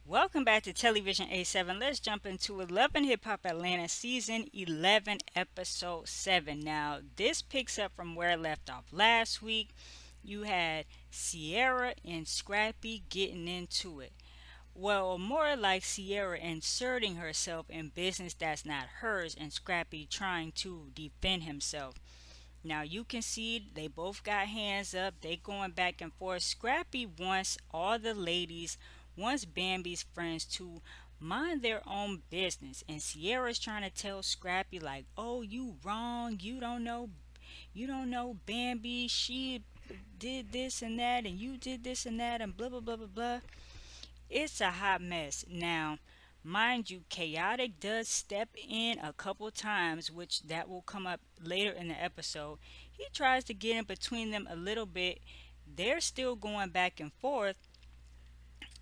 Welcome back to Television A7. Let's jump into Love and Hip Hop Atlanta Season 11, Episode 7. Now, this picks up from where it left off last week. You had Sierra and Scrappy getting into it. Well, more like Sierra inserting herself in business that's not hers and Scrappy trying to defend himself. Now you can see they both got hands up. They going back and forth. Scrappy wants all the ladies, wants Bambi's friends to mind their own business. And Sierra's trying to tell Scrappy like, "Oh, you wrong. You don't know Bambi. She did this and that and you did this and that and blah blah blah blah blah." It's a hot mess. Now, mind you, Chaotic does step in a couple times, which that will come up later in the episode. He tries to get in between them a little bit. They're still going back and forth.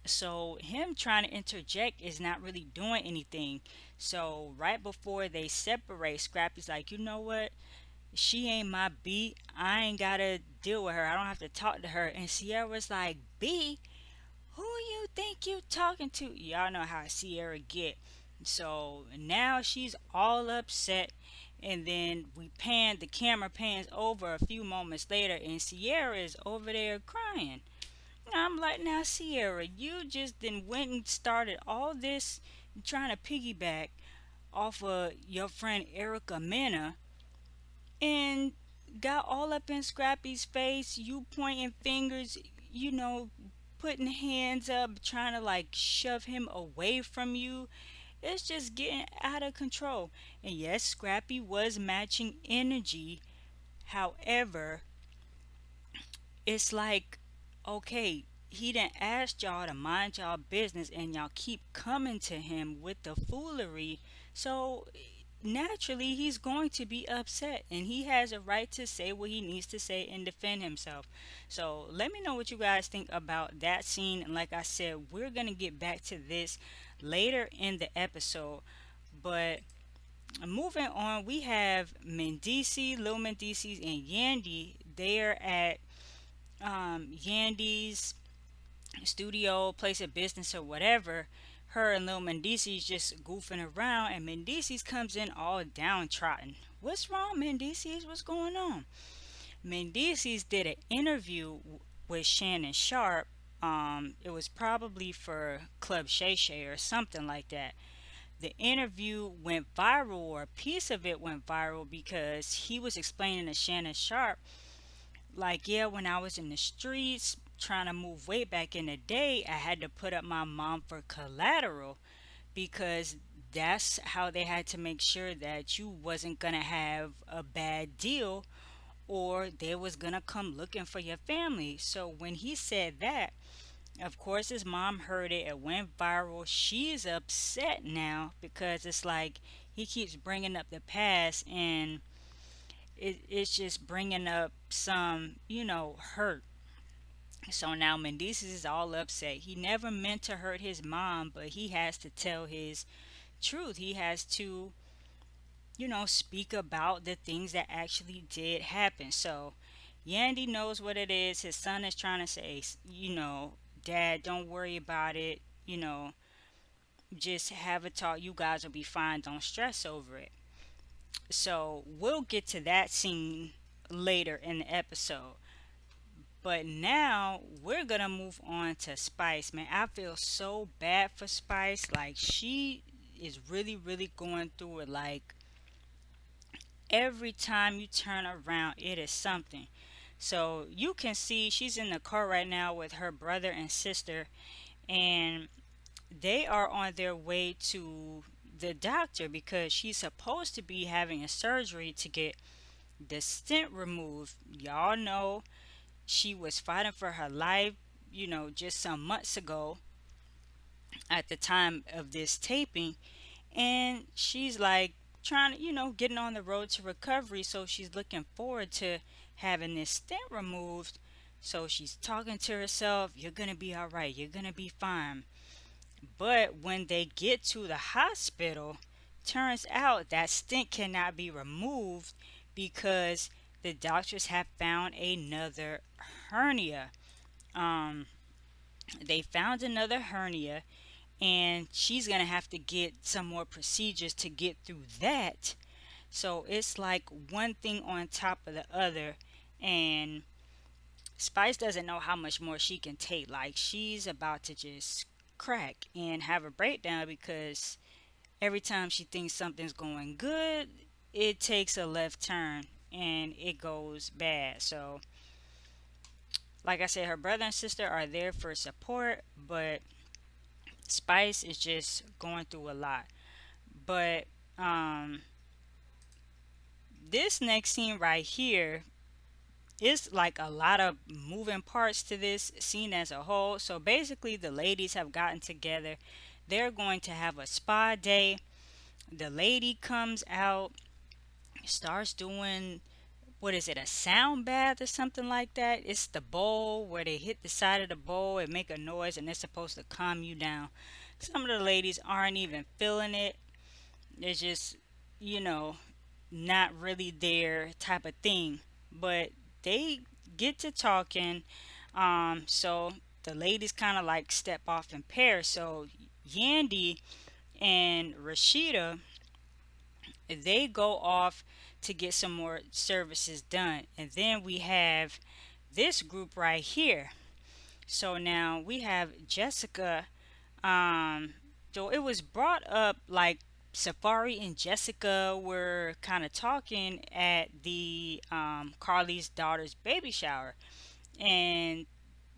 So, him trying to interject is not really doing anything. So, right before they separate, Scrappy's like, you know what? She ain't my beat. I ain't gotta deal with her. I don't have to talk to her. And Sierra's like, B? Who you think you talking to? Y'all know how Sierra get. So now she's all upset, and then the camera pans over a few moments later, and Sierra is over there crying. I'm like, now Sierra, you just then went and started all this trying to piggyback off of your friend Erica Mena, and got all up in Scrappy's face, you pointing fingers, putting hands up, trying to like shove him away from you. It's just getting out of control. And yes, Scrappy was matching energy. However, it's like, okay, he didn't ask y'all to mind y'all business and y'all keep coming to him with the foolery. So naturally he's going to be upset and he has a right to say what he needs to say and defend himself. So let me know what you guys think about that scene. And like I said, we're going to get back to this later in the episode. But moving on, we have Mendeecees, Lil Mendeecees, and Yandy. They're at Yandy's studio, place of business, or whatever. Her and Lil Mendeecees just goofing around, and Mendeecees comes in all downtrodden. What's wrong, Mendeecees? What's going on? Mendeecees did an interview with Shannon Sharp. It was probably for Club Shay Shay or something like that. The interview went viral, or a piece of it went viral, because he was explaining to Shannon Sharp like, yeah, when I was in the streets trying to move weight back in the day, I had to put up my mom for collateral, because that's how they had to make sure that you wasn't gonna have a bad deal, or they was gonna come looking for your family. So when he said that, of course his mom heard it. It went viral. She's upset now because it's like he keeps bringing up the past, and it's just bringing up some, hurt. So now Mendeecees is all upset. He never meant to hurt his mom, but he has to tell his truth. He has to, speak about the things that actually did happen. So Yandy knows what it is. His son is trying to say, Dad, don't worry about it. Just have a talk. You guys will be fine. Don't stress over it. So we'll get to that scene later in the episode. But now we're gonna move on to Spice. Man, I feel so bad for Spice. Like, she is really, really going through it. Like, every time you turn around, it is something. So you can see she's in the car right now with her brother and sister, and they are on their way to the doctor because she's supposed to be having a surgery to get the stent removed. Y'all know she was fighting for her life, just some months ago at the time of this taping. And she's like trying to, getting on the road to recovery. So she's looking forward to having this stent removed. So she's talking to herself, you're going to be all right, you're going to be fine. But when they get to the hospital, turns out that stent cannot be removed because the doctors have found another hernia. Um, they found another hernia, and she's gonna have to get some more procedures to get through that. So it's like one thing on top of the other, and Spice doesn't know how much more she can take. Like, she's about to just crack and have a breakdown because every time she thinks something's going good, it takes a left turn and it goes bad. So, like I said, her brother and sister are there for support, but Spice is just going through a lot. But um this next scene right here is like a lot of moving parts to this scene as a whole. So basically the ladies have gotten together. They're going to have a spa day. The lady comes out, starts doing, what is it, a sound bath or something like that? It's the bowl where they hit the side of the bowl and make a noise, and it's supposed to calm you down. Some of the ladies aren't even feeling it. They're just, you know, not really their type of thing. But they get to talking. So the ladies kind of like step off in pairs. So Yandy and Rashida, they go off to get some more services done. And then we have this group right here. So now we have Jessica. So it was brought up like Safari and Jessica were kind of talking at the Carly's daughter's baby shower, and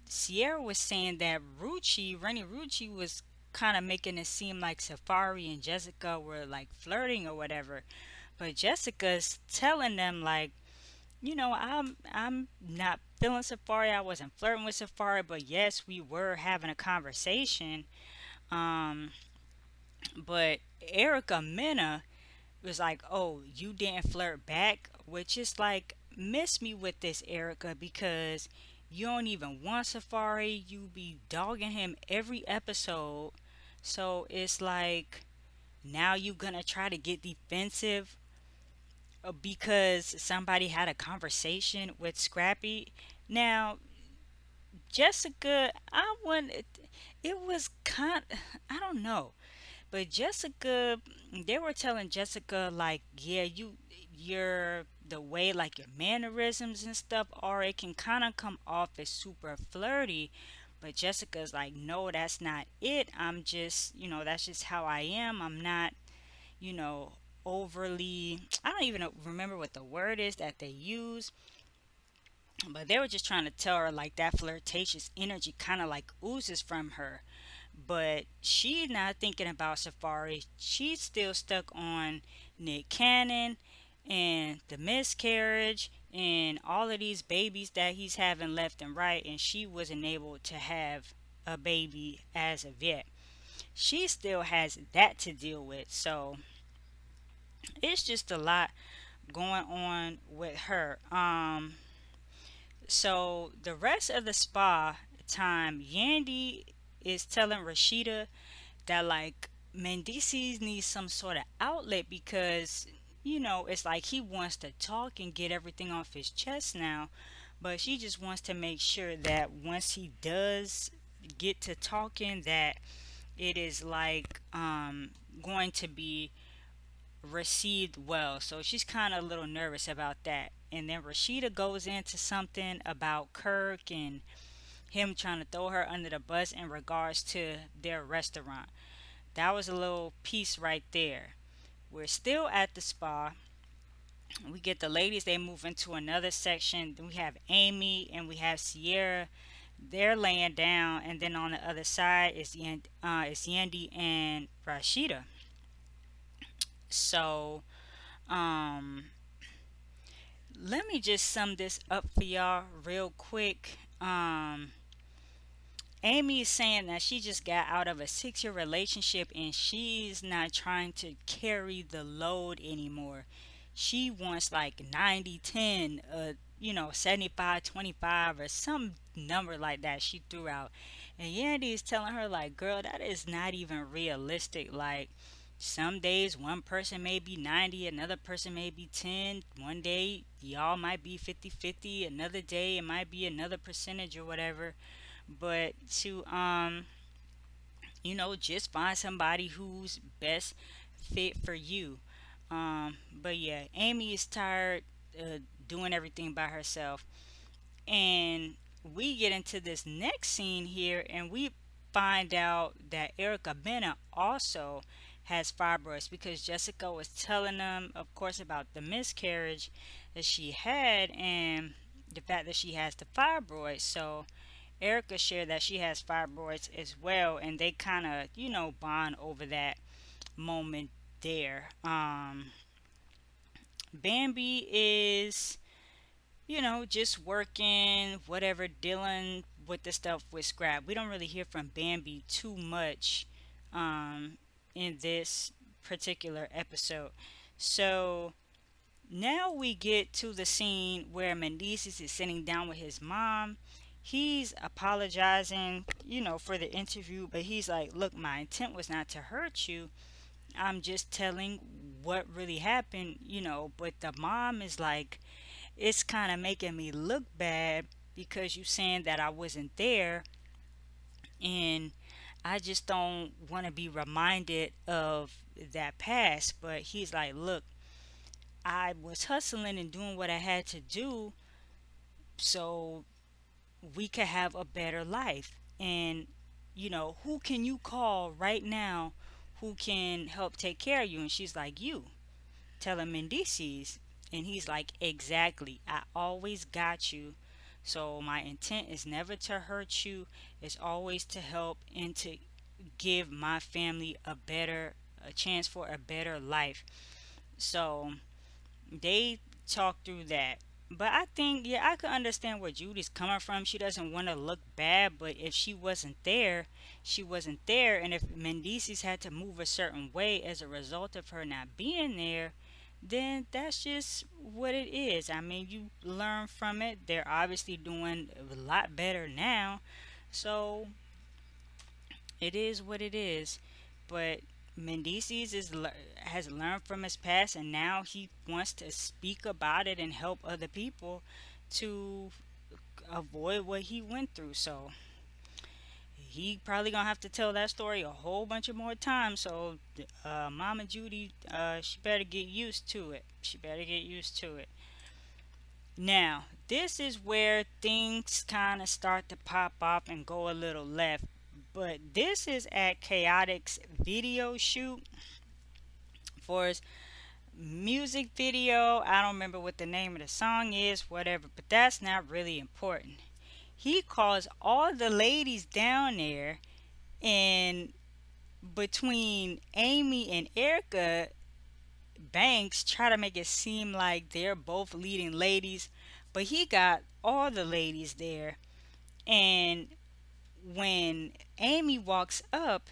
Sierra was saying that Rennie Rucci was kind of making it seem like Safari and Jessica were like flirting or whatever. But Jessica's telling them like, I'm not feeling Safari. I wasn't flirting with Safari, but yes, we were having a conversation. Um, but Erica Mena was like, "Oh, you didn't flirt back," which is like, miss me with this, Erica, because you don't even want Safari. You be dogging him every episode. So it's like, now you gonna try to get defensive because somebody had a conversation with Scrappy. Now, Jessica, I want it was kind, I don't know. But Jessica, they were telling Jessica like, yeah, you're the way like your mannerisms and stuff are, it can kind of come off as super flirty. But Jessica's like, no, that's not it. I'm just, that's just how I am. I'm not, you know, overly. I don't even remember what the word is that they use, but they were just trying to tell her like that flirtatious energy kind of like oozes from her. But she's not thinking about Safari. She's still stuck on Nick Cannon and the miscarriage and all of these babies that he's having left and right, and she wasn't able to have a baby as of yet. She still has that to deal with. So it's just a lot going on with her. So the rest of the spa time, Yandy is telling Rashida that like Mendeecees needs some sort of outlet because it's like he wants to talk and get everything off his chest now, but she just wants to make sure that once he does get to talking, that it is like going to be received well. So she's kind of a little nervous about that. And then Rashida goes into something about Kirk and him trying to throw her under the bus in regards to their restaurant. That was a little piece right there. We're still at the spa. We get the ladies, they move into another section. Then we have Amy and we have Sierra. They're laying down, and then on the other side is Yandy and Rashida. So, um, let me just sum this up for y'all real quick. Amy is saying that she just got out of a 6-year relationship and she's not trying to carry the load anymore. She wants like 90-10, 75-25 or some number like that she threw out. And Yandy is telling her, like, girl, that is not even realistic. Like, some days one person may be 90, another person may be 10. One day y'all might be 50-50, another day it might be another percentage or whatever. But to Just find somebody who's best fit for you. But yeah, Amy is tired doing everything by herself. And we get into this next scene here, and we find out that Erica Mena also has fibroids because Jessica was telling them, of course, about the miscarriage that she had and the fact that she has the fibroids. So Erica shared that she has fibroids as well, and they kind of, bond over that moment there. Bambi is just working, whatever, dealing with the stuff with Scrap. We don't really hear from Bambi too much um, in this particular episode. So now we get to the scene where Mendeecees is sitting down with his mom. He's apologizing, for the interview, but he's like, look, my intent was not to hurt you. I'm just telling what really happened, But the mom is like, it's kind of making me look bad because you saying that I wasn't there, and I just don't want to be reminded of that past. But he's like, look, I was hustling and doing what I had to do so we could have a better life. And who can you call right now who can help take care of you? And she's like, you. Tell him Mendeecees. And he's like, exactly. I always got you. So my intent is never to hurt you. It's always to help and to give my family a chance for a better life. So they talk through that. But I think, yeah, I could understand where Judy's coming from. She doesn't want to look bad, but if she wasn't there, she wasn't there. And if Mendeecees had to move a certain way as a result of her not being there, then that's just what it is. I mean, you learn from it. They're obviously doing a lot better now. So it is what it is. But Mendeecees has learned from his past, and now he wants to speak about it and help other people to avoid what he went through. So he probably gonna have to tell that story a whole bunch of more times. So Mama Judy, she better get used to it. She better get used to it. Now, this is where things kind of start to pop up and go a little left. But this is at Chaotic's video shoot for his music video. I don't remember what the name of the song is, whatever, but that's not really important. He calls all the ladies down there, and between Amy and Erica Banks try to make it seem like they're both leading ladies, but he got all the ladies there. And when Amy walks up,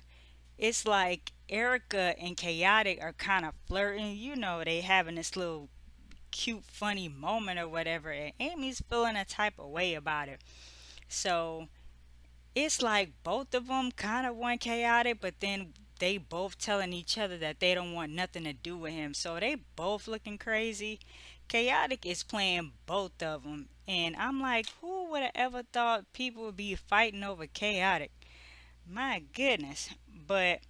it's like Erica and Chaotic are kind of flirting. They having this little cute, funny moment or whatever, and Amy's feeling a type of way about it. So it's like both of them kind of want Chaotic, but then they both telling each other that they don't want nothing to do with him. So they both looking crazy. Chaotic is playing both of them, and I'm like, who would have ever thought people would be fighting over Chaotic? My goodness. But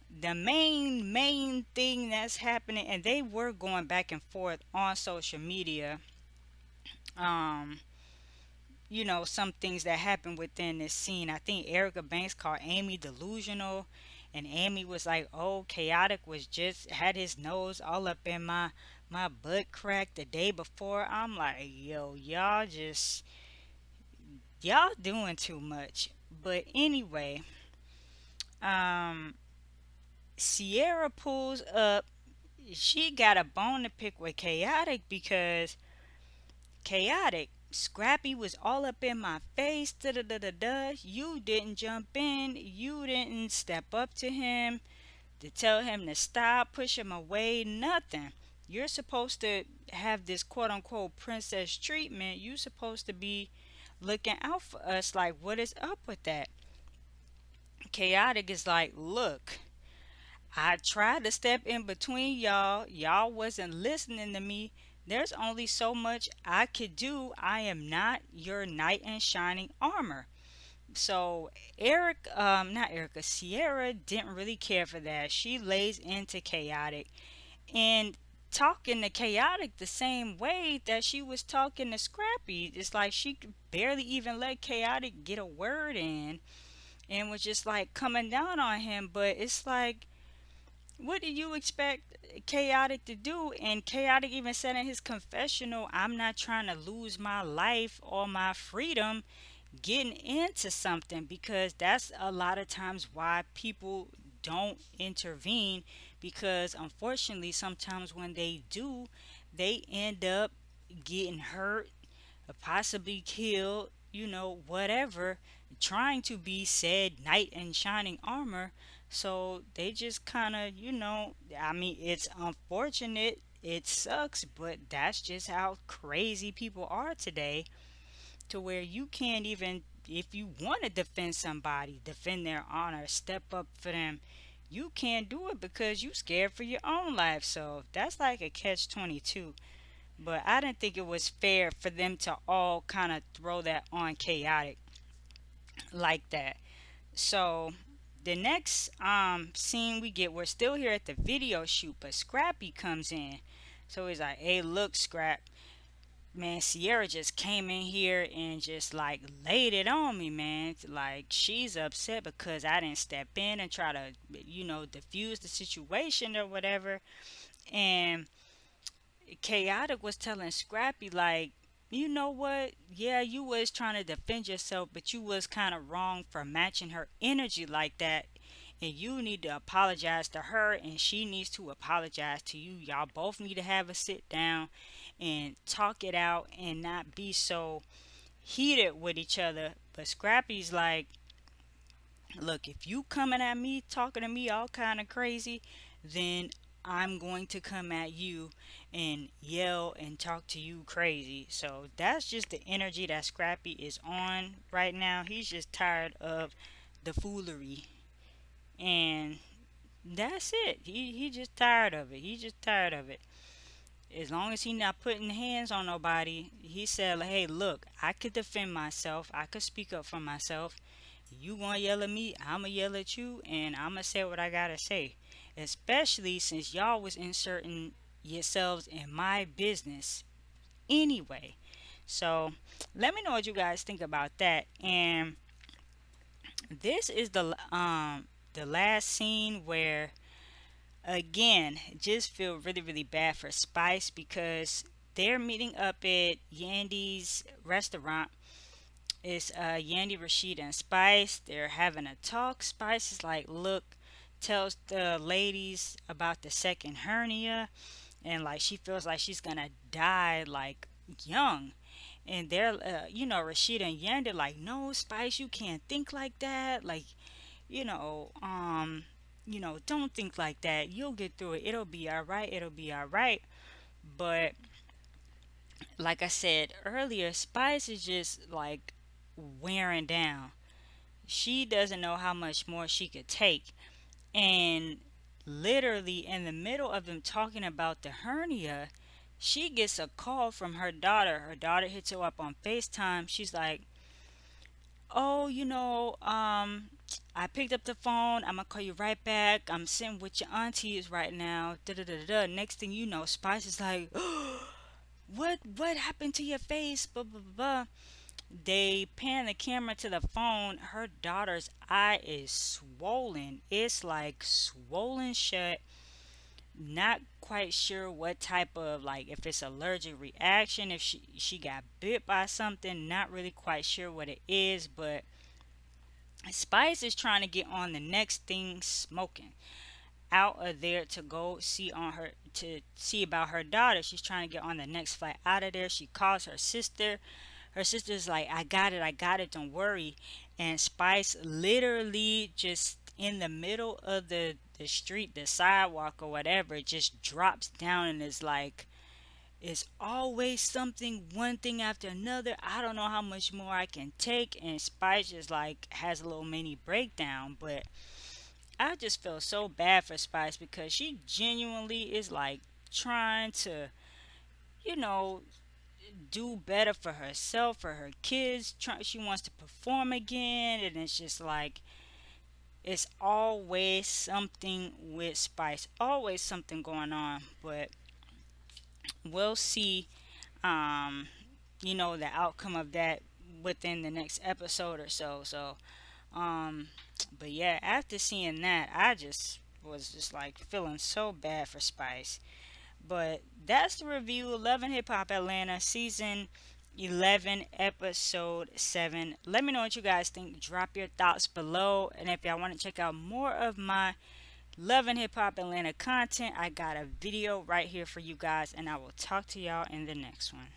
the main thing that's happening, and they were going back and forth on social media, um some things that happened within this scene. I think Erica Banks called Amy delusional, and Amy was like, oh, Chaotic was just had his nose all up in my butt crack the day before. I'm like, yo, y'all doing too much. But anyway, um Sierra pulls up. She got a bone to pick with Chaotic because Chaotic, Scrappy was all up in my face. Da da da da da. You didn't jump in. You didn't step up to him to tell him to stop, push him away, nothing. You're supposed to have this quote unquote princess treatment. You're supposed to be looking out for us. Like, what is up with that? Chaotic is like, look, I tried to step in between y'all. Y'all wasn't listening to me. There's only so much I could do. I am not your knight in shining armor. So not Erica, Sierra didn't really care for that. She lays into Chaotic and talking to Chaotic the same way that she was talking to Scrappy. It's like she could barely even let Chaotic get a word in and was just like coming down on him. But it's like, what do you expect Chaotic to do? And Chaotic even said in his confessional, I'm not trying to lose my life or my freedom getting into something, because that's a lot of times why people don't intervene, because unfortunately sometimes when they do, they end up getting hurt, possibly killed, whatever, trying to be said knight in shining armor. So they just kind of, I mean, it's unfortunate, it sucks, but that's just how crazy people are today, to where you can't even, if you want to defend somebody, defend their honor, step up for them, you can't do it because you scared for your own life. So that's like a catch 22. But I didn't think it was fair for them to all kind of throw that on Chaotic like that. So the next scene we get, we're still here at the video shoot, but Scrappy comes in. So he's like, hey, look, Scrap, man, Sierra just came in here and just like laid it on me, man. Like, she's upset because I didn't step in and try to, diffuse the situation or whatever. And Chaotic was telling Scrappy, like, you know what? Yeah, you was trying to defend yourself, but you was kind of wrong for matching her energy like that. And you need to apologize to her, and she needs to apologize to you. Y'all both need to have a sit down and talk it out and not be so heated with each other. But Scrappy's like, look, if you coming at me, talking to me all kind of crazy, then I'm going to come at you and yell and talk to you crazy. So that's just the energy that Scrappy is on right now. He's just tired of the foolery. And that's it. He just tired of it. He just tired of it. As long as he not putting hands on nobody, he said, like, hey, look, I could defend myself. I could speak up for myself. You gonna yell at me, I'ma yell at you, and I'ma say what I gotta say. Especially since y'all was inserting yourselves in my business anyway. So let me know what you guys think about that. And this is the last scene where, again, just feel really really bad for Spice, because they're meeting up at Yandy's restaurant. It's Yandy, Rashida, and Spice. They're having a talk. Spice is like, look, tells the ladies about the second hernia, and like she feels like she's gonna die like young. And they're, Rashida and Yandy like, no, Spice, you can't think like that. Like, you know, um, don't think like that. You'll get through it. It'll be all right. It'll be all right. But like I said earlier, Spice is just like wearing down. She doesn't know how much more she could take. And literally, in the middle of them talking about the hernia, she gets a call from her daughter. Her daughter hits her up on FaceTime. She's like, oh, I picked up the phone. I'm gonna call you right back. I'm sitting with your aunties right now. Da da da da. Next thing you know, Spice is like, what happened to your face? Blah blah blah. Blah. They pan the camera to the phone. Her daughter's eye is swollen. It's like swollen shut. Not quite sure what type of, like, if it's allergic reaction, if she got bit by something. Not really quite sure what it is, but Spice is trying to get on the next thing smoking out of there to go see on her to see about her daughter. She's trying to get on the next flight out of there. She calls her sister. Her sister's like, I got it, don't worry. And Spice literally just in the middle of the street, the sidewalk or whatever, just drops down and is like, it's always something, one thing after another. I don't know how much more I can take. And Spice just like has a little mini breakdown. But I just feel so bad for Spice because she genuinely is like trying to, you know, do better for herself, for her kids. She wants to perform again, and it's just like it's always something with Spice, always something going on. But we'll see, um, the outcome of that within the next episode or so. Um, but yeah, after seeing that, I just was just like feeling so bad for Spice. But that's the review. Love and Hip Hop Atlanta season 11 episode 7. Let me know what you guys think. Drop your thoughts below. And if y'all want to check out more of my Love and Hip Hop Atlanta content, I got a video right here for you guys. And I will talk to y'all in the next one.